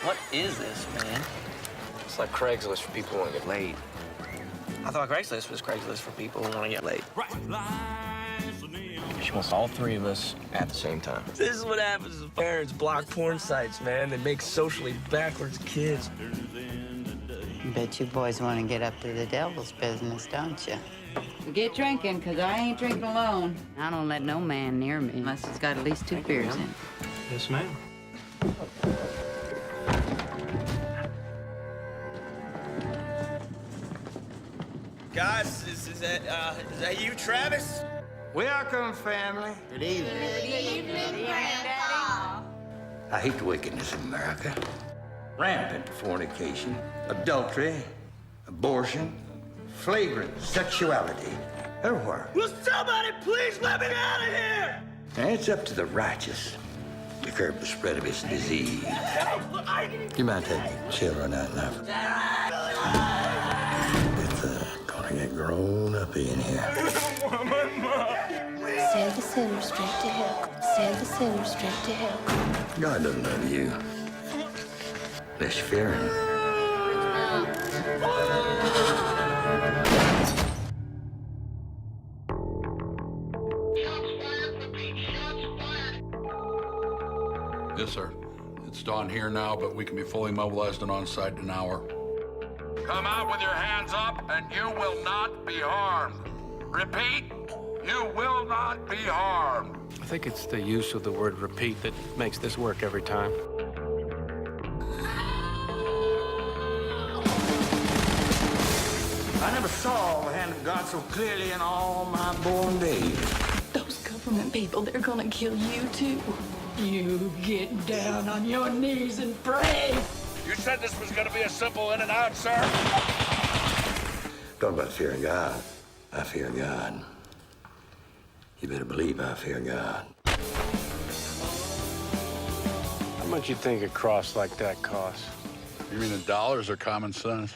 What is this, man? It's like Craigslist for people who want to get laid. I thought Craigslist was Craigslist for people who want to get laid. She wants all three of us at the same time. This is what happens when parents block porn sites, man. They make socially backwards kids. Bet you boys want to get up to the devil's business, don't you? Get drinking, because I ain't drinking alone. I don't let no man near me unless he's got at least 2 beers in. Yes, ma'am. Guys, is that you, Travis? Welcome, family. Good evening. I hate the wickedness of America. Rampant fornication, adultery, abortion, flagrant sexuality. Everywhere. Will somebody please let me out of here? And it's up to the righteous to curb the spread of this disease. You might take children out now. It's gonna get grown up in here. Send the sinner straight to hell. Send the sinner straight to hell. God doesn't love you. Unless you fear him. Yes, sir. It's dawn here now, but we can be fully mobilized and on site in an hour. Come out with your hands up, and you will not be harmed. Repeat, you will not be harmed. I think it's the use of the word repeat that makes this work every time. I never saw the hand of God so clearly in all my born days. Those government people, they're gonna kill you too. You get down on your knees and pray. You said this was going to be a simple in and out, sir? Talk about fearing God. I fear God. You better believe I fear God. How much you think a cross like that costs? You mean in dollars or common sense?